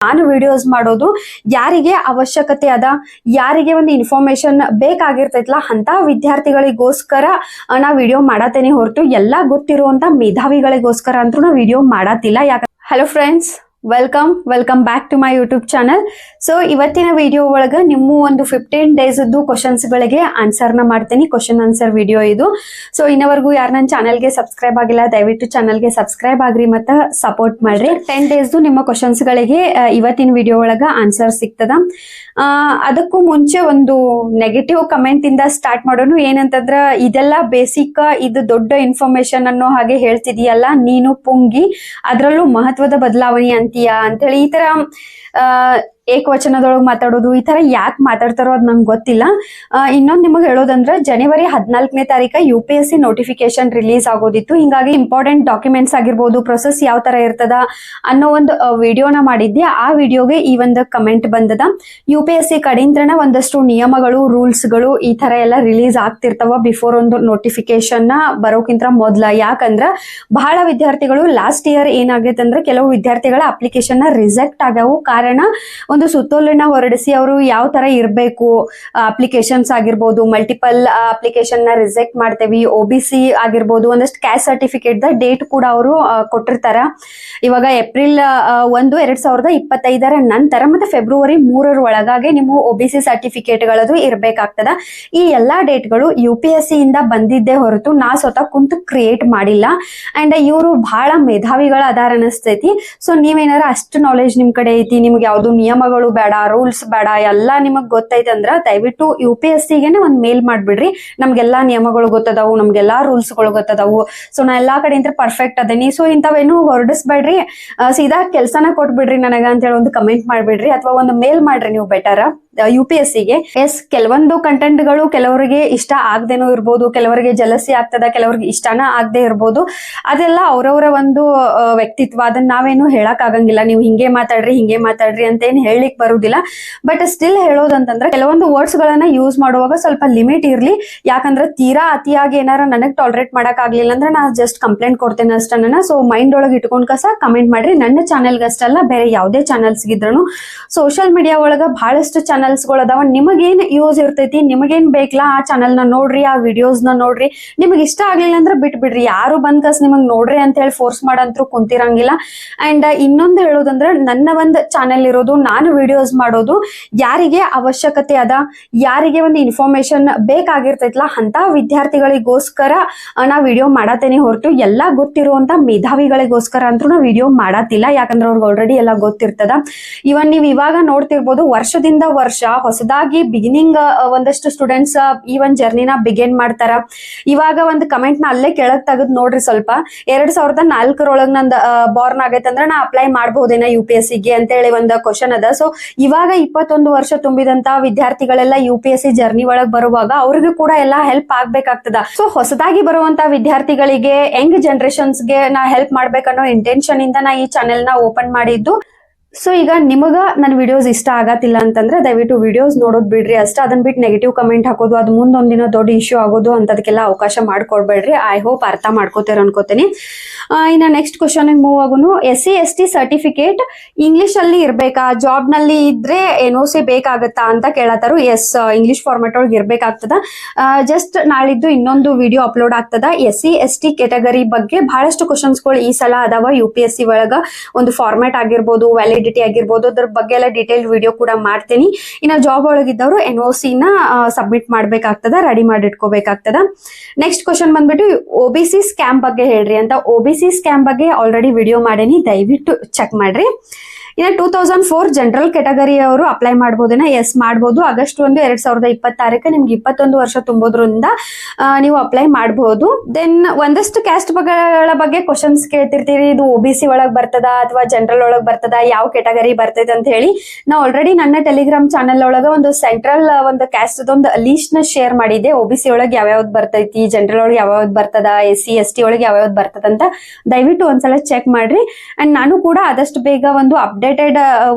ನಾನು ವಿಡಿಯೋಸ್ ಮಾಡೋದು ಯಾರಿಗೆ ಅವಶ್ಯಕತೆ ಅದ, ಯಾರಿಗೆ ಒಂದು ಇನ್ಫಾರ್ಮೇಶನ್ ಬೇಕಾಗಿರ್ತೈತಲ್ಲ ಅಂತ ವಿದ್ಯಾರ್ಥಿಗಳಿಗೋಸ್ಕರ ನಾ ವಿಡಿಯೋ ಮಾಡತೇನೆ ಹೊರತು ಎಲ್ಲಾ ಗೊತ್ತಿರುವಂತ ಮೇಧಾವಿಗಳಿಗೋಸ್ಕರ ಅಂತೂ ನಾ ವಿಡಿಯೋ ಮಾಡತ್ತಿಲ್ಲ. ಯಾಕಂದ್ರೆ hello friends, welcome back to my YouTube channel. So ಇವತ್ತಿನ ವಿಡಿಯೋ ಒಳಗ ನಿಮ್ಮ ಒಂದು 15 days ಕ್ವಶನ್ಸ್ ಗಳಿಗೆ ಆನ್ಸರ್ ನ ಮಾಡ್ತೀನಿ. ಕ್ವಶನ್ ಆನ್ಸರ್ ವಿಡಿಯೋ ಇದು. ಸೊ ಇನ್ನವರೆಗೂ ಯಾರು ನನ್ನ ಚಾನಲ್ಗೆ ಸಬ್ಸ್ಕ್ರೈಬ್ ಆಗಿಲ್ಲ ದಯವಿಟ್ಟು ಚಾನಲ್ಗೆ ಸಬ್ಸ್ಕ್ರೈಬ್ ಆಗ್ರಿ ಮತ್ತೆ ಸಪೋರ್ಟ್ ಮಾಡ್ರಿ. 10 days ನಿಮ್ಮ ಕ್ವಶನ್ಸ್ ಗಳಿಗೆ ಇವತ್ತಿನ ವಿಡಿಯೋ ಒಳಗ ಆನ್ಸರ್ ಸಿಗ್ತದ. ಅದಕ್ಕೂ ಮುಂಚೆ ಒಂದು ನೆಗೆಟಿವ್ ಕಮೆಂಟ್ ಇಂದ ಸ್ಟಾರ್ಟ್ ಮಾಡೋಣ. ಏನಂತಂದ್ರ ಇದೆಲ್ಲ ಬೇಸಿಕ್, ಇದು ದೊಡ್ಡ ಇನ್ಫಾರ್ಮೇಶನ್ ಅನ್ನೋ ಹಾಗೆ ಹೇಳ್ತಿದೀಯಲ್ಲ ನೀನು ಪುಂಗಿ, ಅದ್ರಲ್ಲೂ ಮಹತ್ವದ ಬದಲಾವಣೆ ಅಂತೀಯಾ ಅಂತೇಳಿ ಈ ತರ ಏಕವಚನದೊಳಗೆ ಮಾತಾಡೋದು ಈ ತರ ಯಾಕೆ ಮಾತಾಡ್ತಾರೋ ಅದ್ ನಂಗೆ ಗೊತ್ತಿಲ್ಲ. ಇನ್ನೊಂದು ನಿಮಗೆ ಹೇಳೋದಂದ್ರೆ ಜನವರಿ 14ನೇ ತಾರೀಕು UPSC ನೋಟಿಫಿಕೇಶನ್ ರಿಲೀಸ್ ಆಗೋದಿತ್ತು. ಹಿಂಗಾಗಿ ಇಂಪಾರ್ಟೆಂಟ್ ಡಾಕ್ಯುಮೆಂಟ್ಸ್ ಆಗಿರ್ಬೋದು, ಪ್ರೊಸೆಸ್ ಯಾವ ತರ ಇರ್ತದ ಅನ್ನೋ ಒಂದು ವಿಡಿಯೋನ ಮಾಡಿದ್ದೆ. ಆ ವಿಡಿಯೋಗೆ ಈ ಒಂದು ಕಮೆಂಟ್ ಬಂದದ. UPSC ಕಡೆಯಿಂದನ ಒಂದಷ್ಟು ನಿಯಮಗಳು, ರೂಲ್ಸ್ಗಳು ಈ ತರ ಎಲ್ಲ ರಿಲೀಸ್ ಆಗ್ತಿರ್ತಾವ ಬಿಫೋರ್ ಒಂದು ನೋಟಿಫಿಕೇಶನ್ ಬರೋಕ್ಕಿಂತ ಮೊದ್ಲ. ಯಾಕಂದ್ರ ಬಹಳ ವಿದ್ಯಾರ್ಥಿಗಳು ಲಾಸ್ಟ್ ಇಯರ್ ಏನಾಗೈತೆ ಅಂದ್ರೆ ಕೆಲವು ವಿದ್ಯಾರ್ಥಿಗಳ ಅಪ್ಲಿಕೇಶನ್ ರಿಜೆಕ್ಟ್ ಆಗ್ಯಾವು. ಕಾರಣ ಒಂದು ಸುತ್ತೋಲೆನ ಹೊರಡಿಸಿ ಅವರು ಯಾವ ತರ ಇರಬೇಕು, ಅಪ್ಲಿಕೇಶನ್ಸ್ ಆಗಿರ್ಬೋದು, ಮಲ್ಟಿಪಲ್ ಅಪ್ಲಿಕೇಶನ್ ನ ರಿಜೆಕ್ಟ್ ಮಾಡ್ತೇವಿ, OBC ಆಗಿರ್ಬೋದು, ಒಂದಷ್ಟು ಕ್ಯಾಸ್ಟ್ ಸರ್ಟಿಫಿಕೇಟ್ ದ ಡೇಟ್ ಕೂಡ ಅವರು ಕೊಟ್ಟಿರ್ತಾರ. ಇವಾಗ ಏಪ್ರಿಲ್ 1, 2025 ನಂತರ ಮತ್ತೆ ಫೆಬ್ರವರಿ 3 ಒಳಗಾಗಿ ನಿಮ್ಮ OBC ಸರ್ಟಿಫಿಕೇಟ್ ಗಳದು ಇರ್ಬೇಕಾಗ್ತದ. ಈ ಎಲ್ಲಾ ಡೇಟ್ಗಳು UPSC ಇಂದ ಬಂದಿದ್ದೇ ಹೊರತು ನಾ ಸ್ವತಃ ಕುಂತು ಕ್ರಿಯೇಟ್ ಮಾಡಿಲ್ಲ. ಅಂಡ್ ಇವರು ಬಹಳ ಮೇಧಾವಿಗಳ ಅದಾರ ಅನಿಸ್ತೈತಿ. ಸೊ ನೀವೇನಾರ ಅಷ್ಟು ನಾಲೆಜ್ ನಿಮ್ ಕಡೆ ಐತಿ, ನಿಮ್ಗೆ ಯಾವ್ದು ನಿಯಮಗಳು ಬೇಡ, ರೂಲ್ಸ್ ಬೇಡ, ಎಲ್ಲಾ ನಿಮಗ್ ಗೊತ್ತೈತೆ ಅಂದ್ರ ದಯವಿಟ್ಟು UPSC ಗೆನೆ ಒಂದ್ ಮೇಲ್ ಮಾಡ್ಬಿಡ್ರಿ. ನಮ್ಗೆಲ್ಲಾ ನಿಯಮಗಳು ಗೊತ್ತದಾವು, ನಮ್ಗೆಲ್ಲಾ ರೂಲ್ಸ್ ಗಳು ಗೊತ್ತದಾವು, ಸೊ ನಾ ಎಲ್ಲಾ ಕಡೆಯಿಂದ ಪರ್ಫೆಕ್ಟ್ ಅದೇನಿ, ಸೊ ಇಂಥವೇನು ಹೊರಡಿಸ್ಬೇಡ್ರಿ, ಸೀದಾ ಕೆಲ್ಸನ ಕೊಟ್ಬಿಡ್ರಿ ನನಗ ಅಂತ ಹೇಳಿ ಒಂದು ಕಮೆಂಟ್ ಮಾಡ್ಬಿಡ್ರಿ ಅಥವಾ ಒಂದು ಮೇಲ್ ಮಾಡ್ರಿ ನೀವು ಬೆಟರ್ UPSC ಗೆ. ಎಸ್, ಕೆಲವೊಂದು ಕಂಟೆಂಟ್ ಗಳು ಕೆಲವರಿಗೆ ಇಷ್ಟ ಆಗದೇನೋ ಇರ್ಬೋದು, ಕೆಲವರಿಗೆ ಜಲಸಿ ಆಗ್ತದ, ಕೆಲವರಿಗೆ ಇಷ್ಟನ ಆಗದೆ ಇರ್ಬೋದು. ಅದೆಲ್ಲ ಅವರವರ ಒಂದು ವ್ಯಕ್ತಿತ್ವ, ಅದನ್ನ ನಾವೇನು ಹೇಳಕ್ ಆಗಂಗಿಲ್ಲ. ನೀವು ಹಿಂಗೆ ಮಾತಾಡ್ರಿ ಅಂತ ಏನ್ ಹೇಳಲಿಕ್ ಬರುದಿಲ್ಲ. ಬಟ್ ಸ್ಟಿಲ್ ಹೇಳೋದಂತಂದ್ರೆ ಕೆಲವೊಂದು ವರ್ಡ್ಸ್ ಗಳನ್ನ ಯೂಸ್ ಮಾಡುವಾಗ ಸ್ವಲ್ಪ ಲಿಮಿಟ್ ಇರ್ಲಿ. ಯಾಕಂದ್ರೆ ತೀರಾ ಅತಿಯಾಗಿ ಏನಾರ ನನಗ್ ಟಾಲರೇಟ್ ಮಾಡಕ್ ಆಗ್ಲಿಲ್ಲ ಅಂದ್ರೆ ನಾ ಜಸ್ಟ್ ಕಂಪ್ಲೇಂಟ್ ಕೊಡ್ತೇನೆ ಅಷ್ಟನ್ನ. ಸೊ ಮೈಂಡ್ ಒಳಗೆ ಇಟ್ಕೊಂಡ್ ಕಸ ಕಮೆಂಟ್ ಮಾಡ್ರಿ. ನನ್ನ ಚಾನೆಲ್ಗೆ ಅಷ್ಟಲ್ಲ, ಬೇರೆ ಯಾವುದೇ ಚಾನೆಲ್ಸ್ ಇದ್ರು ಸೋಷಿಯಲ್ ಮೀಡಿಯಾ ಒಳಗ ಬಹಳಷ್ಟು ಚಾನೆಲ್ಸ್ ಗಳು ಅದಾವ. ನಿಮಗೇನ್ ಯೂಸ್ ಇರ್ತೈತಿ, ನಿಮಗೇನ್ ಬೇಕಲ್ಲ ಆ ಚಾನೆಲ್ ನ ನೋಡ್ರಿ, ಆ ವಿಡಿಯೋಸ್ ನ ನೋಡ್ರಿ. ನಿಮಗ್ ಇಷ್ಟ ಆಗ್ಲಿಲ್ಲ ಅಂದ್ರೆ ಬಿಟ್ ಬಿಡ್ರಿ. ಯಾರು ಬಂದ್ ಕಸ್ ನಿಮಗ್ ನೋಡ್ರಿ ಅಂತ ಹೇಳಿ ಫೋರ್ಸ್ ಮಾಡಂತ್ರು ಕುಂತಿರಂಗಿಲ್ಲ. ಅಂಡ್ ಇನ್ನೊಂದು ಹೇಳೋದಂದ್ರೆ ನನ್ನ ಒಂದು ಚಾನೆಲ್ ಇರೋದು, ನಾನು ವಿಡಿಯೋಸ್ ಮಾಡೋದು ಯಾರಿಗೆ ಅವಶ್ಯಕತೆ ಅದ, ಯಾರಿಗೆ ಒಂದು ಇನ್ಫಾರ್ಮೇಶನ್ ಬೇಕಾಗಿರ್ತೈತಲ್ಲ ಅಂತ ವಿದ್ಯಾರ್ಥಿಗಳಿಗೋಸ್ಕರ ನಾ ವಿಡಿಯೋ ಮಾಡತೇನೆ ಹೊರತು ಎಲ್ಲಾ ಗೊತ್ತಿರುವಂತ ಮೇಧಾವಿಗಳಿಗೋಸ್ಕರ ಅಂತೂ ನಾ ವಿಡಿಯೋ ಮಾಡತ್ತಿಲ್ಲ. ಯಾಕಂದ್ರೆ ಅವ್ರಿಗೆ ಆಲ್ರೆಡಿ ಎಲ್ಲ ಗೊತ್ತಿರ್ತದ. ಇವನ್ ನೀವ್ ಇವಾಗ ನೋಡ್ತಿರ್ಬೋದು, ವರ್ಷದಿಂದ ವರ್ಷ ಹೊಸದಾಗಿ ಬಿಗಿನಿಂಗ್ ಒಂದಷ್ಟು ಸ್ಟೂಡೆಂಟ್ಸ್ ಈ ಒಂದು ಜರ್ನಿನ ಬಿಗಿನ್ ಮಾಡ್ತಾರ. ಇವಾಗ ಒಂದು ಕಮೆಂಟ್ ನ ಅಲ್ಲೇ ಕೆಳಗ್ ತೆಗೆದ್ ನೋಡ್ರಿ. ಸ್ವಲ್ಪ 2004 ನಂದು ಬಾರ್ನ್ ಆಗೈತೆ ಅಂದ್ರೆ ನಾ ಅಪ್ಲೈ ಮಾಡಬಹುದೇನ UPSC ಗೆ ಅಂತ ಹೇಳಿ ಒಂದು ಕ್ವಶನ್ ಅದ. ಸೊ ಇವಾಗ 21 ವರ್ಷ ತುಂಬಿದಂತ ವಿದ್ಯಾರ್ಥಿಗಳೆಲ್ಲ UPSC ಜರ್ನಿ ಒಳಗ್ ಬರುವಾಗ ಅವ್ರಿಗೂ ಕೂಡ ಎಲ್ಲ ಹೆಲ್ಪ್ ಆಗ್ಬೇಕಾಗ್ತದ. ಸೊ ಹೊಸದಾಗಿ ಬರುವಂತ ವಿದ್ಯಾರ್ಥಿಗಳಿಗೆ, ಯಂಗ್ ಜನರೇಷನ್ಸ್ ಗೆ ನಾ ಹೆಲ್ಪ್ ಮಾಡ್ಬೇಕನ್ನೋ ಇಂಟೆನ್ಷನ್ ಇಂದ ನಾ ಈ ಚಾನೆಲ್ ನ ಓಪನ್ ಮಾಡಿದ್ದು. ಸೊ ಈಗ ನಿಮಗ ನನ್ನ ವಿಡಿಯೋಸ್ ಇಷ್ಟ ಆಗತ್ತಿಲ್ಲ ಅಂತಂದ್ರೆ ದಯವಿಟ್ಟು ವಿಡಿಯೋಸ್ ನೋಡೋದ್ ಬಿಡ್ರಿ ಅಷ್ಟ. ಅದನ್ನ ಬಿಟ್ಟು ನೆಗೆಟಿವ್ ಕಮೆಂಟ್ ಹಾಕೋದು, ಅದು ಮುಂದೊಂದಿನ ದೊಡ್ಡ ಇಶ್ಯೂ ಆಗೋದು ಅಂತದಕ್ಕೆಲ್ಲ ಅವಕಾಶ ಮಾಡ್ಕೊಡ್ಬೇಡ್ರಿ. ಐ ಹೋಪ್ ಅರ್ಥ ಮಾಡ್ಕೋತೀರ ಅನ್ಕೋತೀನಿ. ಇನ್ನ ನೆಕ್ಸ್ಟ್ ಕ್ವಶನ್ ಮೂವ್ ಆಗೋನು. SC ST ಸರ್ಟಿಫಿಕೇಟ್ ಇಂಗ್ಲಿಷ್ ಅಲ್ಲಿ ಇರ್ಬೇಕಾ, ಜಾಬ್ ನಲ್ಲಿ ಇದ್ರೆ NOC ಬೇಕಾಗತ್ತಾ ಅಂತ ಕೇಳತ್ತಾರು. ಎಸ್, ಇಂಗ್ಲಿಷ್ ಫಾರ್ಮೆಟ್ ಒಳಗೆ ಇರ್ಬೇಕಾಗ್ತದ. ಜಸ್ಟ್ ನಾಳಿದ್ದು ಇನ್ನೊಂದು ವಿಡಿಯೋ ಅಪ್ಲೋಡ್ ಆಗ್ತದ SC ST ಕೆಟಗರಿ ಬಗ್ಗೆ. ಬಹಳಷ್ಟು ಕ್ವಶನ್ಸ್ ಗಳು ಈ ಸಲ ಅದಾವ UPSC ಒಳಗ. ಒಂದು ಫಾರ್ಮೆಟ್ ಆಗಿರ್ಬೋದು, ವ್ಯಾಲಿಡಿಟಿ ಆಗಿರ್ಬೋದು, ಅದ್ರ ಬಗ್ಗೆ ಎಲ್ಲ ಡೀಟೇಲ್ ವಿಡಿಯೋ ಕೂಡ ಮಾಡ್ತೀನಿ. ಇನ್ನ ಜಾಬ್ ಒಳಗಿದ್ದವರು NOC ನ ಸಬ್ಮಿಟ್ ಮಾಡ್ಬೇಕಾಗ್ತದ, ರೆಡಿ ಮಾಡಿ ಇಟ್ಕೋಬೇಕಾಗ್ತದ. ನೆಕ್ಸ್ಟ್ ಕ್ವಶನ್ ಬಂದ್ಬಿಟ್ಟು OBC ಸ್ಕ್ಯಾಮ್ ಬಗ್ಗೆ ಹೇಳ್ರಿ ಅಂತ. OBC ಸ್ಕ್ಯಾಮ್ ಬಗ್ಗೆ ಆಲ್ರೆಡಿ ವಿಡಿಯೋ ಮಾಡೇನಿ, ದಯವಿಟ್ಟು ಚೆಕ್ ಮಾಡ್ರಿ. ಇನ್ನು 2004 ಜನರಲ್ ಕೆಟಗರಿ ಅವರು ಅಪ್ಲೈ ಮಾಡಬಹುದೇನ? ಎಸ್ ಮಾಡಬಹುದು. ಆಗಸ್ಟ್ 1, 2026 ನಿಮ್ಗೆ 21 ವರ್ಷ ತುಂಬೋದ್ರಿಂದ ನೀವು ಅಪ್ಲೈ ಮಾಡಬಹುದು. ದೆನ್ ಒಂದಷ್ಟು ಕ್ಯಾಸ್ಟ್ ಗಳ ಬಗ್ಗೆ ಕ್ವಶನ್ಸ್ ಕೇಳ್ತಿರ್ತೀರಿ. ಇದು OBC ಒಳಗ್ ಬರ್ತದ ಅಥವಾ ಜನರಲ್ ಒಳಗ್ ಬರ್ತದ, ಯಾವ ಕೆಟಗರಿ ಬರ್ತೈತೆ ಅಂತ ಹೇಳಿ. ನಾ ಆಲ್ರೆಡಿ ನನ್ನ ಟೆಲಿಗ್ರಾಮ್ ಚಾನೆಲ್ ಒಳಗ ಒಂದು ಸೆಂಟ್ರಲ್ ಒಂದು ಕ್ಯಾಸ್ಟ್ ಒಂದು ಲೀಸ್ಟ್ ನ ಶೇರ್ ಮಾಡಿದ್ದೆ. OBC ಒಳಗೆ ಯಾವ್ಯಾವ್ದು ಬರ್ತೈತಿ, ಜನರಲ್ ಒಳಗೆ ಯಾವ್ಯಾವ್ದು ಬರ್ತದ, SC ST ಒಳಗೆ ಯಾವ್ಯಾವ್ದು ಬರ್ತದ ಅಂತ ದಯವಿಟ್ಟು ಒಂದ್ಸಲ ಚೆಕ್ ಮಾಡ್ರಿ. ಅಂಡ್ ನಾನು ಕೂಡ ಆದಷ್ಟು ಬೇಗ ಒಂದು ಅಪ್ಡೇಟೆಡ್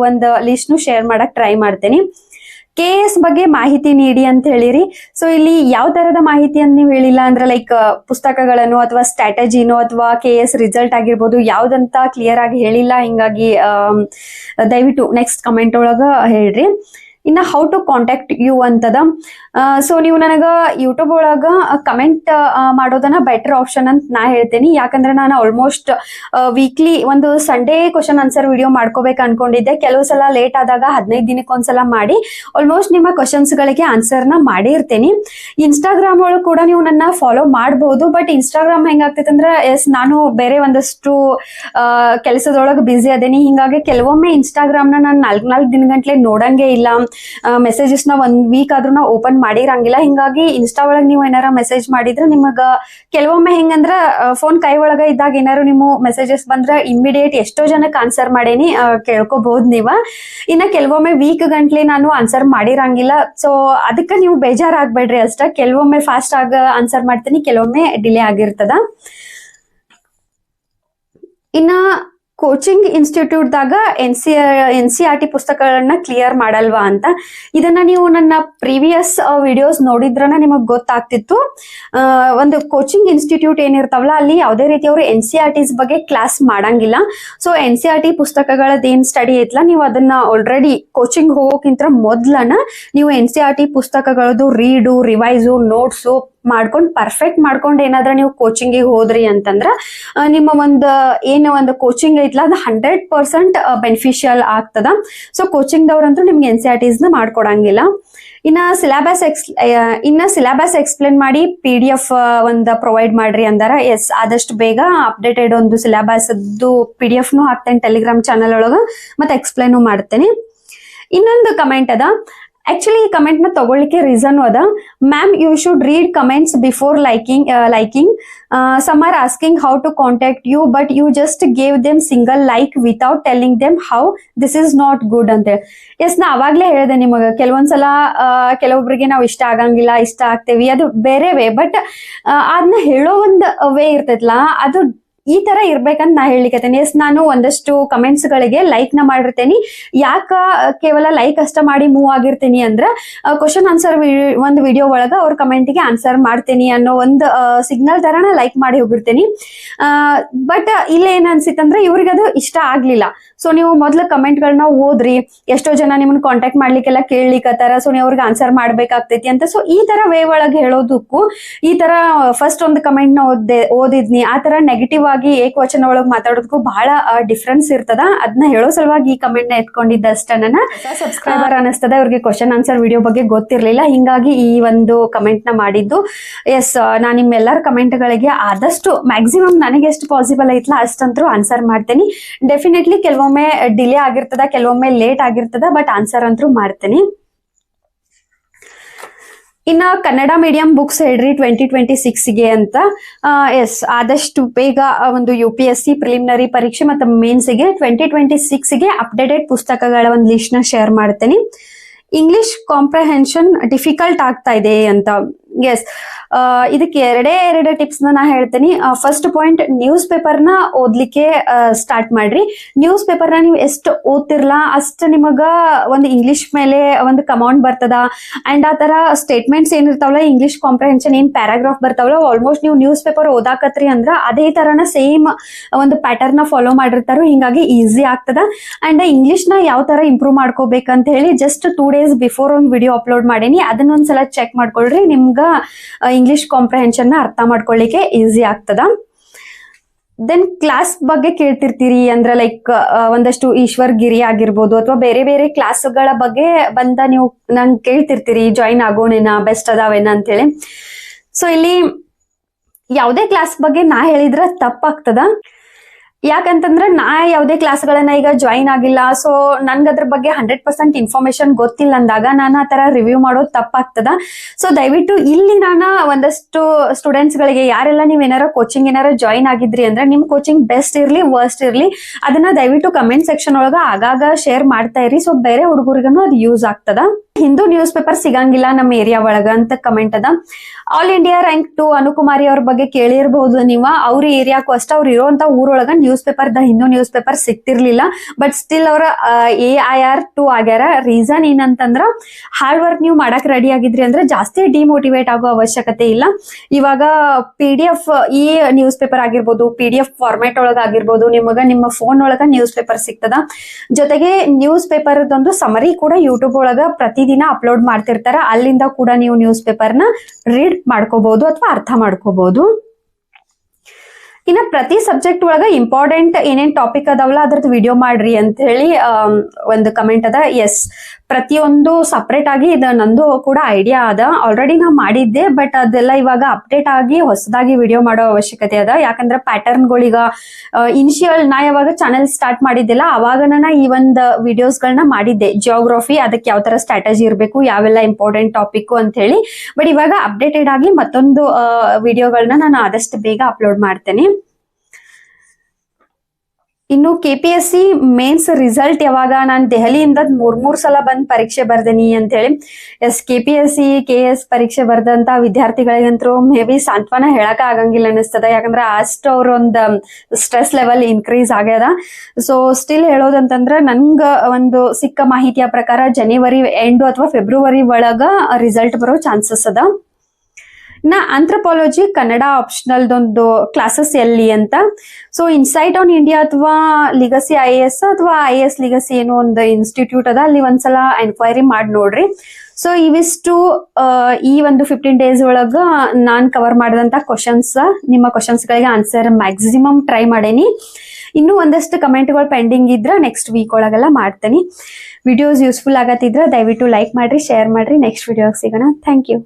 ಒಂದು ಲಿಸ್ಟ್ ನು ಶೇರ್ ಮಾಡಕ್ ಟ್ರೈ ಮಾಡ್ತೀನಿ. KS ಬಗ್ಗೆ ಮಾಹಿತಿ ನೀಡಿ ಅಂತ ಹೇಳಿರಿ. ಸೊ ಇಲ್ಲಿ ಯಾವ ತರದ ಮಾಹಿತಿಯನ್ನು ನೀವು ಹೇಳಿಲ್ಲ ಅಂದ್ರೆ ಲೈಕ್ ಪುಸ್ತಕಗಳನ್ನು ಅಥವಾ ಸ್ಟ್ರಾಟಜಿನೋ ಅಥವಾ KS ರಿಸಲ್ಟ್ ಆಗಿರ್ಬೋದು ಯಾವ್ದಂತ ಕ್ಲಿಯರ್ ಆಗಿ ಹೇಳಿಲ್ಲ. ಹಿಂಗಾಗಿ ದಯವಿಟ್ಟು ನೆಕ್ಸ್ಟ್ ಕಮೆಂಟ್ ಒಳಗ ಹೇಳ್ರಿ. ಇನ್ನ ಹೌ ಟು ಕಾಂಟ್ಯಾಕ್ಟ್ ಯು ಅಂತದ. ಸೊ ನೀವು ನನಗ ಯೂಟ್ಯೂಬ್ ಒಳಗ ಕಮೆಂಟ್ ಮಾಡೋದನ್ನ ಬೆಟರ್ ಆಪ್ಷನ್ ಅಂತ ನಾ ಹೇಳ್ತೇನೆ. ಯಾಕಂದ್ರೆ ನಾನು ಆಲ್ಮೋಸ್ಟ್ ವೀಕ್ಲಿ ಒಂದು ಸಂಡೇ ಕ್ವಶನ್ ಆನ್ಸರ್ ವಿಡಿಯೋ ಮಾಡ್ಕೋಬೇಕು ಅನ್ಕೊಂಡಿದ್ದೆ. ಕೆಲವು ಸಲ ಲೇಟ್ ಆದಾಗ 15 ದಿನಕ್ಕೊಂದ್ಸಲ ಮಾಡಿ ಆಲ್ಮೋಸ್ಟ್ ನಿಮ್ಮ ಕ್ವಶನ್ಸ್ ಗಳಿಗೆ ಆನ್ಸರ್ ನ ಮಾಡಿರ್ತೇನೆ. ಇನ್ಸ್ಟಾಗ್ರಾಮ್ ಒಳಗೆ ಕೂಡ ನೀವು ನನ್ನ ಫಾಲೋ ಮಾಡಬಹುದು. ಬಟ್ ಇನ್ಸ್ಟಾಗ್ರಾಮ್ ಹೆಂಗಾಗ್ತೈತೆ ಅಂದ್ರೆ ನಾನು ಬೇರೆ ಒಂದಷ್ಟು ಕೆಲಸದೊಳಗೆ ಬಿಸಿ ಅದೇನಿ. ಹಿಂಗಾಗಿ ಕೆಲವೊಮ್ಮೆ ಇನ್ಸ್ಟಾಗ್ರಾಮ್ ನ ನಾನು 4 ದಿನಗಂಟ್ಲೆ ನೋಡಂಗೆ ಇಲ್ಲ. ಮೆಸೇಜಸ್ ನ 1 ವೀಕ್ ಆದ್ರೂ ಓಪನ್ ಮಾಡಿರಂಗಿಲ್ಲ. ಹಿಂಗಾಗಿ ಇನ್ಸ್ಟಾ ಒಳಗ್ ನೀವು ಏನಾರ ಮೆಸೇಜ್ ಮಾಡಿದ್ರೆ ನಿಮಗ ಕೆಲವೊಮ್ಮೆ ಹೆಂಗಂದ್ರ ಫೋನ್ ಕೈ ಒಳಗ ಇದ್ದಾಗ ಏನಾರು ನಿಮ್ಮ ಮೆಸೇಜಸ್ ಬಂದ್ರ ಇಮಿಡಿಯೇಟ್ ಎಷ್ಟೋ ಜನಕ್ಕೆ ಆನ್ಸರ್ ಮಾಡೇನಿ ಕೇಳ್ಕೊಬಹುದು ನೀವ. ಇನ್ನ ಕೆಲವೊಮ್ಮೆ ವೀಕ್ ಗಂಟ್ಲೆ ನಾನು ಆನ್ಸರ್ ಮಾಡಿರಂಗಿಲ್ಲ. ಸೊ ಅದಕ್ಕೆ ನೀವು ಬೇಜಾರಾಗ್ಬೇಡ್ರಿ ಅಷ್ಟ. ಕೆಲವೊಮ್ಮೆ ಫಾಸ್ಟ್ ಆಗ ಆನ್ಸರ್ ಮಾಡ್ತೀನಿ, ಕೆಲವೊಮ್ಮೆ ಡಿಲೇ ಆಗಿರ್ತದ. ಇನ್ನ ಕೋಚಿಂಗ್ ಇನ್ಸ್ಟಿಟ್ಯೂಟ್ ದಾಗ NCERT ಪುಸ್ತಕಗಳನ್ನ ಕ್ಲಿಯರ್ ಮಾಡಲ್ವಾ ಅಂತ. ಇದನ್ನ ನೀವು ನನ್ನ ಪ್ರೀವಿಯಸ್ ವಿಡಿಯೋಸ್ ನೋಡಿದ್ರನ ನಿಮಗ್ ಗೊತ್ತಾಗ್ತಿತ್ತು. ಒಂದು ಕೋಚಿಂಗ್ ಇನ್ಸ್ಟಿಟ್ಯೂಟ್ ಏನಿರ್ತಾವಲ್ಲ ಅಲ್ಲಿ ಯಾವುದೇ ರೀತಿ ಅವರು NCERTs ಬಗ್ಗೆ ಕ್ಲಾಸ್ ಮಾಡಂಗಿಲ್ಲ. ಸೊ NCERT ಪುಸ್ತಕಗಳದ್ದು ಏನ್ ಸ್ಟಡಿ ಐತ್ಲಾ ನೀವು ಅದನ್ನ ಆಲ್ರೆಡಿ ಕೋಚಿಂಗ್ ಹೋಗೋಕ್ಕಿಂತ ಮೊದ್ಲನ ನೀವು NCERT ಪುಸ್ತಕಗಳದ್ದು ರೀಡು, ರಿವೈಸು, ನೋಟ್ಸು ಮಾಡ್ಕೊಂಡು ಪರ್ಫೆಕ್ಟ್ ಮಾಡ್ಕೊಂಡು ಏನಾದ್ರ ನೀವು ಕೋಚಿಂಗಿಗೆ ಹೋದ್ರಿ ಅಂತಂದ್ರ ನಿಮ್ಮ ಒಂದು ಕೋಚಿಂಗ್ ಐತ್ಲ ಅದು 100% ಬೆನಿಫಿಷಿಯಲ್ ಆಗ್ತದ. ಸೊ ಕೋಚಿಂಗ್ ದವ್ರಂತೂ ನಿಮ್ಗೆ NCERTs ನ ಮಾಡ್ಕೊಡಂಗಿಲ್ಲ. ಇನ್ನ ಸಿಲೆಬಸ್ ಎಕ್ಸ್ಪ್ಲೇನ್ ಮಾಡಿ PDF ಒಂದು ಪ್ರೊವೈಡ್ ಮಾಡ್ರಿ ಅಂದಾರ. ಎಸ್, ಆದಷ್ಟು ಬೇಗ ಅಪ್ಡೇಟೆಡ್ ಒಂದು ಸಿಲೆಬಸ್ PDF ನು ಹಾಕ್ತೇನೆ ಟೆಲಿಗ್ರಾಮ್ ಚಾನಲ್ ಒಳಗ, ಮತ್ತೆ ಎಕ್ಸ್ಪ್ಲೇನು ಮಾಡ್ತೇನೆ. ಇನ್ನೊಂದು ಕಮೆಂಟ್ ಅದ. ಆಕ್ಚುಲಿ ಈ ಕಮೆಂಟ್ ನ ತಗೊಳ್ಳಿಕ್ಕೆ ರೀಸನ್ ಅದ. Ma'am you should read comments before liking. Some are asking how to contact you but you just gave them single like without telling them how this is not good ಅಂತ ಹೇಳಿ. S, ನಾ ಅವಾಗ್ಲೇ ಹೇಳಿದೆ ನಿಮಗ ಕೆಲವೊಂದ್ಸಲ ಕೆಲವೊಬ್ರಿಗೆ ನಾವು ಇಷ್ಟ ಆಗಂಗಿಲ್ಲ, ಇಷ್ಟ ಆಗ್ತೇವಿ, ಅದು ಬೇರೆ ವೇ. ಬಟ್ ಅದನ್ನ ಹೇಳೋ ಒಂದು ವೇ ಇರ್ತೈತ್ಲಾ ಅದು ಈ ತರ ಇರ್ಬೇಕಂತ ನಾ ಹೇಳಿಕತ್ತೇನೆ. ಎಸ್, ನಾನು ಒಂದಷ್ಟು ಕಮೆಂಟ್ಸ್ ಗಳಿಗೆ ಲೈಕ್ ನ ಮಾಡಿರ್ತೇನೆ. ಯಾಕ ಕೇವಲ ಲೈಕ್ ಅಷ್ಟ ಮಾಡಿ ಮೂವ್ ಆಗಿರ್ತೇನಿ ಅಂದ್ರ ಕ್ವಶನ್ ಆನ್ಸರ್ ಒಂದು ವಿಡಿಯೋ ಒಳಗ ಅವ್ರ ಕಮೆಂಟ್ ಗೆ ಆನ್ಸರ್ ಮಾಡ್ತೇನಿ ಅನ್ನೋ ಒಂದು ಸಿಗ್ನಲ್ ತರನ ಲೈಕ್ ಮಾಡಿ ಹೋಗಿರ್ತೇನಿ. ಬಟ್ ಇಲ್ಲ ಏನ್ ಅನ್ಸಿತ್ತಂದ್ರೆ ಇವ್ರಿಗೆ ಅದು ಇಷ್ಟ ಆಗ್ಲಿಲ್ಲ. ಸೊ ನೀವು ಮೊದ್ಲ ಕಮೆಂಟ್ ಗಳನ್ನ ಓದ್ರಿ, ಎಷ್ಟೋ ಜನ ನಿಮ್ಮನ್ನ ಕಾಂಟ್ಯಾಕ್ಟ್ ಮಾಡ್ಲಿಕ್ಕೆಲ್ಲ ಕೇಳ್ಲಿಕ್ಕತ್ತಾರ. ಸೊ ನೀವು ಅವ್ರಿಗೆ ಆನ್ಸರ್ ಮಾಡ್ಬೇಕಾಗ್ತೈತಿ ಅಂತ. ಸೊ ಈ ತರ ವೇ ಒಳಗೆ ಹೇಳೋದಕ್ಕೂ ಈ ತರ ಫಸ್ಟ್ ಒಂದು ಕಮೆಂಟ್ ನ ಓದಿದ್ನಿ ಆ ತರ ನೆಗೆಟಿವ್ ಆಗಿ ಏಕವಚನ ಒಳಗೆ ಮಾತಾಡೋದಕ್ಕೂ ಬಹಳ ಡಿಫ್ರೆನ್ಸ್ ಇರ್ತದ. ಅದನ್ನ ಹೇಳೋ ಸಲುವಾಗಿ ಈ ಕಮೆಂಟ್ ನ ಎತ್ಕೊಂಡಿದ್ದಷ್ಟ ನನ್ನ ಸಬ್ಸ್ಕ್ರೈಬರ್ ಅನಿಸ್ತದ. ಅವ್ರಿಗೆ ಕ್ವಶನ್ ಆನ್ಸರ್ ವಿಡಿಯೋ ಬಗ್ಗೆ ಗೊತ್ತಿರ್ಲಿಲ್ಲ, ಹಿಂಗಾಗಿ ಈ ಒಂದು ಕಮೆಂಟ್ ನ ಮಾಡಿದ್ದು. ಎಸ್, ನಾನು ನಿಮ್ಮೆಲ್ಲರ ಕಮೆಂಟ್ ಗಳಿಗೆ ಆದಷ್ಟು ಮ್ಯಾಕ್ಸಿಮಮ್ ನನಗೆ ಎಷ್ಟು ಪಾಸಿಬಲ್ ಐತ್ಲ ಅಷ್ಟಂತರೂ ಆನ್ಸರ್ ಮಾಡ್ತೇನೆ. ಡೆಫಿನೆಟ್ಲಿ ಕೆಲವೊಮ್ಮೆ ಡಿಲೇ ಆಗಿರ್ತದ, ಕೆಲವೊಮ್ಮೆ ಲೇಟ್ ಆಗಿರ್ತದ, ಬಟ್ ಆನ್ಸರ್ ಅಂತೂ ಮಾಡ್ತೇನೆ. ಇನ್ನ ಕನ್ನಡ ಮೀಡಿಯಂ ಬುಕ್ಸ್ ಹೇಳ್ರಿ 2026ಗೆ ಅಂತ. ಎಸ್, ಆದಷ್ಟು ಬೇಗ ಒಂದು UPSC ಪ್ರಿಲಿಮಿನರಿ ಪರೀಕ್ಷೆ ಮತ್ತು ಮೇನ್ಸ್ಗೆ 2026ಗೆ ಅಪ್ಡೇಟೆಡ್ ಪುಸ್ತಕಗಳ ಒಂದು ಲಿಸ್ಟ್ ನ ಶೇರ್ ಮಾಡ್ತೇನೆ. ಇಂಗ್ಲಿಷ್ ಕಾಂಪ್ರಹೆನ್ಷನ್ ಡಿಫಿಕಲ್ಟ್ ಆಗ್ತಾ ಇದೆ ಅಂತ. ಎಸ್, ಇದಕ್ಕೆ ಎರಡು ಟಿಪ್ಸ್ ನಾ ಹೇಳ್ತೀನಿ. ಫಸ್ಟ್ ಪಾಯಿಂಟ್, ನ್ಯೂಸ್ ಪೇಪರ್ ನ ಓದ್ಲಿಕ್ಕೆ ಸ್ಟಾರ್ಟ್ ಮಾಡ್ರಿ. ನ್ಯೂಸ್ ಪೇಪರ್ ನ ನೀವು ಎಷ್ಟು ಓದ್ತಿರ್ಲ ಅಷ್ಟು ನಿಮಗ ಒಂದು ಇಂಗ್ಲಿಷ್ ಮೇಲೆ ಒಂದು ಕಮಾಂಡ್ ಬರ್ತದ. ಅಂಡ್ ಆ ತರ ಸ್ಟೇಟ್ಮೆಂಟ್ಸ್ ಏನಿರ್ತಾವಲ್ಲ, ಇಂಗ್ಲಿಷ್ ಕಾಂಪ್ರಹೆನ್ಷನ್ ಏನ್ ಪ್ಯಾರಾಗ್ರಾಫ್ ಬರ್ತಾವಲ್ಲ, ಆಲ್ಮೋಸ್ಟ್ ನೀವು ನ್ಯೂಸ್ ಪೇಪರ್ ಓದಾಕತ್ರಿ ಅಂದ್ರ ಅದೇ ತರನ ಸೇಮ್ ಒಂದು ಪ್ಯಾಟರ್ನ್ ನ ಫಾಲೋ ಮಾಡಿರ್ತಾರೋ, ಹಿಂಗಾಗಿ ಈಸಿ ಆಗ್ತದ. ಅಂಡ್ ಇಂಗ್ಲಿಷ್ ನ ಯಾವ ತರ ಇಂಪ್ರೂವ್ ಮಾಡ್ಕೋಬೇಕಂತ ಹೇಳಿ ಜಸ್ಟ್ 2 days ಬಿಫೋರ್ ಒಂದು ವಿಡಿಯೋ ಅಪ್ಲೋಡ್ ಮಾಡೀನಿ. ಅದನ್ನೊಂದ್ಸಲ ಚೆಕ್ ಮಾಡ್ಕೊಳ್ರಿ. ನಿಮ್ಗ ಇಂಗ್ಲಿಷ್ ಕಾಂಪ್ರಹೆನ್ಷನ್ ನ ಅರ್ಥ ಮಾಡ್ಕೊಳ್ಳಿಕ್ಕೆ ಈಸಿ ಆಗ್ತದ. ದೆನ್ ಕ್ಲಾಸ್ ಬಗ್ಗೆ ಕೇಳ್ತಿರ್ತೀರಿ ಅಂದ್ರೆ ಲೈಕ್ ಒಂದಷ್ಟು ಈಶ್ವರ್ ಗಿರಿ ಆಗಿರ್ಬೋದು ಅಥವಾ ಬೇರೆ ಬೇರೆ ಕ್ಲಾಸ್ಗಳ ಬಗ್ಗೆ ಬಂದ ನೀವು ನಂಗೆ ಕೇಳ್ತಿರ್ತೀರಿ, ಜಾಯಿನ್ ಆಗೋಣೇನಾ, ಬೆಸ್ಟ್ ಅದಾವೇನ ಅಂತೇಳಿ. ಸೊ ಇಲ್ಲಿ ಯಾವುದೇ ಕ್ಲಾಸ್ ಬಗ್ಗೆ ನಾ ಹೇಳಿದ್ರೆ ತಪ್ಪಾಗ್ತದ. ಯಾಕಂತಂದ್ರೆ ನಾ ಯಾವುದೇ ಕ್ಲಾಸ್ಗಳನ್ನ ಈಗ ಜಾಯಿನ್ ಆಗಿಲ್ಲ, ಸೊ ನನ್ಗೆ ಅದ್ರ ಬಗ್ಗೆ 100% ಇನ್ಫಾರ್ಮೇಶನ್ ಗೊತ್ತಿಲ್ಲ ಅಂದಾಗ ನಾನು ಆ ತರ ರಿವ್ಯೂ ಮಾಡೋದು ತಪ್ಪಾಗ್ತದ. ಸೊ ದಯವಿಟ್ಟು ಇಲ್ಲಿ ನಾನು ಒಂದಷ್ಟು ಸ್ಟೂಡೆಂಟ್ಸ್ ಗಳಿಗೆ, ಯಾರೆಲ್ಲ ನೀವ್ ಏನಾರ ಕೋಚಿಂಗ್ ಏನಾರ ಜಾಯಿನ್ ಆಗಿದ್ರಿ ಅಂದ್ರೆ ನಿಮ್ ಕೋಚಿಂಗ್ ಬೆಸ್ಟ್ ಇರ್ಲಿ ವರ್ಸ್ಟ್ ಇರ್ಲಿ ಅದನ್ನ ದಯವಿಟ್ಟು ಕಮೆಂಟ್ ಸೆಕ್ಷನ್ ಒಳಗ ಆಗಾಗ ಶೇರ್ ಮಾಡ್ತಾ ಇರಿ. ಸೊ ಬೇರೆ ಹುಡುಗರಿಗೂ ಅದು ಯೂಸ್ ಆಗ್ತದ. ಹಿಂದೂ ನ್ಯೂಸ್ ಪೇಪರ್ ಸಿಗಂಗಿಲ್ಲ ನಮ್ಮ ಏರಿಯಾ ಒಳಗ ಅಂತ ಕಮೆಂಟ್ ಅದ. ಆಲ್ ಇಂಡಿಯಾ ರ್ಯಾಂಕ್ 2 ಅನುಕುಮಾರಿ ಅವ್ರ ಬಗ್ಗೆ ಕೇಳಿರಬಹುದು ನೀವು. ಅವ್ರ ಏರಿಯಾಕ್ಕೂ ಅಷ್ಟ ಅವ್ರು ಇರುವಂತ ಊರೊಳಗ news paper Hindu news paper ಸಿಗ್ತಿರ್ಲಿಲ್ಲ. ಬಟ್ ಸ್ಟಿಲ್ ಅವ್ರ AIR 2 ಆಗ್ಯಾರ. ರೀಸನ್ ಏನಂತಂದ್ರ ಹಾರ್ಡ್ ವರ್ಕ್ ನೀವು ಮಾಡಕ್ ರೆಡಿ ಆಗಿದ್ರಿ ಅಂದ್ರೆ ಜಾಸ್ತಿ ಡಿಮೋಟಿವೇಟ್ ಆಗೋ ಅವಶ್ಯಕತೆ ಇಲ್ಲ. ಇವಾಗ PDF ಈ ನ್ಯೂಸ್ ಪೇಪರ್ ಆಗಿರ್ಬೋದು, PDF ಫಾರ್ಮ್ಯಾಟ್ ಒಳಗ ಆಗಿರ್ಬೋದು, ನಿಮಗ ನಿಮ್ಮ ಫೋನ್ ಒಳಗ ನ್ಯೂಸ್ ಪೇಪರ್ ಸಿಗ್ತದ. ಜೊತೆಗೆ ನ್ಯೂಸ್ ಪೇಪರ್ ಒಂದು ಸಮರಿ ಕೂಡ ಯೂಟ್ಯೂಬ್ ಒಳಗ ಪ್ರತಿದಿನ ಅಪ್ಲೋಡ್ ಮಾಡ್ತಿರ್ತಾರ. ಅಲ್ಲಿಂದ ಕೂಡ ನೀವು ನ್ಯೂಸ್ ಪೇಪರ್ನ ರೀಡ್ ಮಾಡ್ಕೋಬಹುದು ಅಥವಾ ಅರ್ಥ ಮಾಡ್ಕೋಬಹುದು. ಇನ್ನ ಪ್ರತಿ ಸಬ್ಜೆಕ್ಟ್ ಒಳಗ ಇಂಪಾರ್ಟೆಂಟ್ ಏನೇನ್ ಟಾಪಿಕ್ ಅದಾವಲ್ಲ ಅದ್ರದ್ದು ವಿಡಿಯೋ ಮಾಡ್ರಿ ಅಂತ ಹೇಳಿ ಒಂದು ಕಮೆಂಟ್ ಅದ. ಎಸ್, ಪ್ರತಿಯೊಂದು ಸಪ್ರೇಟ್ ಆಗಿ ಇದು ನಂದು ಕೂಡ ಐಡಿಯಾ ಅದ. ಆಲ್ರೆಡಿ ನಾ ಮಾಡಿದ್ದೆ, ಬಟ್ ಅದೆಲ್ಲ ಇವಾಗ ಅಪ್ಡೇಟ್ ಆಗಿ ಹೊಸದಾಗಿ ವಿಡಿಯೋ ಮಾಡೋ ಅವಶ್ಯಕತೆ ಅದ. ಯಾಕಂದ್ರೆ ಪ್ಯಾಟರ್ನ್ಗಳೀಗ ಇನಿಷಿಯಲ್ ನಾ ಯಾವಾಗ ಚಾನೆಲ್ ಸ್ಟಾರ್ಟ್ ಮಾಡಿದ್ದಿಲ್ಲ ಅವಾಗ ನಾನು ಈ ಒಂದು ವಿಡಿಯೋಸ್ಗಳನ್ನ ಮಾಡಿದ್ದೆ. ಜಿಯೋಗ್ರಫಿ, ಅದಕ್ಕೆ ಯಾವ ತರ ಸ್ಟ್ರಾಟಜಿ ಇರಬೇಕು, ಯಾವೆಲ್ಲ ಇಂಪಾರ್ಟೆಂಟ್ ಟಾಪಿಕ್ ಅಂತ ಹೇಳಿ. ಬಟ್ ಇವಾಗ ಅಪ್ಡೇಟೆಡ್ ಆಗಿ ಮತ್ತೊಂದು ವಿಡಿಯೋಗಳನ್ನ ನಾನು ಆದಷ್ಟು ಬೇಗ ಅಪ್ಲೋಡ್ ಮಾಡ್ತೇನೆ. ಇನ್ನು KPSC ಮೇನ್ಸ್ ರಿಸಲ್ಟ್ ಯಾವಾಗ? ನಾನು ದೆಹಲಿಯಿಂದ ಮೂರ್ ಸಲ ಬಂದ್ ಪರೀಕ್ಷೆ ಬರ್ದೇನಿ ಅಂತ ಹೇಳಿ. ಎಸ್, KPSC KS ಪರೀಕ್ಷೆ ಬರ್ದಂತ ವಿದ್ಯಾರ್ಥಿಗಳಿಗಂತೂ ಮೇ ಬಿ ಸಾಂತ್ವನ ಹೇಳಕ ಆಗಂಗಿಲ್ಲ ಅನಿಸ್ತದ. ಯಾಕಂದ್ರೆ ಅಷ್ಟು ಅವ್ರ ಒಂದು ಸ್ಟ್ರೆಸ್ ಲೆವೆಲ್ ಇನ್ಕ್ರೀಸ್ ಆಗ್ಯದ. ಸೊ ಸ್ಟಿಲ್ ಹೇಳೋದಂತಂದ್ರ ನನ್ಗ ಒಂದು ಸಿಕ್ಕ ಮಾಹಿತಿಯ ಪ್ರಕಾರ ಜನವರಿ ಎಂಡ್ ಅಥವಾ ಫೆಬ್ರವರಿ ಒಳಗ ರಿಸಲ್ಟ್ ಬರೋ ಚಾನ್ಸಸ್ ಅದ. ಆಂಥ್ರೋಪಾಲಜಿ ಕನ್ನಡ ಆಪ್ಷನಲ್ದೊಂದು ಕ್ಲಾಸಸ್ ಎಲ್ಲಿ ಅಂತ. ಸೊ ಇನ್ಸೈಟ್ ಆನ್ ಇಂಡಿಯಾ ಅಥವಾ ಲಿಗಸಿ IAS ಅಥವಾ IAS ಲಿಗಸಿ ಏನೋ ಒಂದು ಇನ್ಸ್ಟಿಟ್ಯೂಟ್ ಅದ, ಅಲ್ಲಿ ಒಂದ್ಸಲ ಎನ್ಕ್ವೈರಿ ಮಾಡಿ ನೋಡ್ರಿ. ಸೊ ಇವಿಷ್ಟು ಈ ಒಂದು 15 ಡೇಸ್ ಒಳಗ ನಾನ್ ಕವರ್ ಮಾಡಿದಂತ ಕ್ವಶನ್ಸ್. ನಿಮ್ಮ ಕ್ವಶನ್ಸ್ಗಳಿಗೆ ಆನ್ಸರ್ ಮ್ಯಾಕ್ಸಿಮಮ್ ಟ್ರೈ ಮಾಡೇನಿ. ಇನ್ನು ಒಂದಷ್ಟು ಕಮೆಂಟ್ಗಳು ಪೆಂಡಿಂಗ್ ಇದ್ರ ನೆಕ್ಸ್ಟ್ ವೀಕ್ ಒಳಗೆಲ್ಲ ಮಾಡ್ತೇನೆ. ವಿಡಿಯೋಸ್ ಯೂಸ್ಫುಲ್ ಆಗತ್ತಿದ್ರ ದಯವಿಟ್ಟು ಲೈಕ್ ಮಾಡ್ರಿ, ಶೇರ್ ಮಾಡ್ರಿ. ನೆಕ್ಸ್ಟ್ ವಿಡಿಯೋಗೆ ಸಿಗೋಣ. Thank you.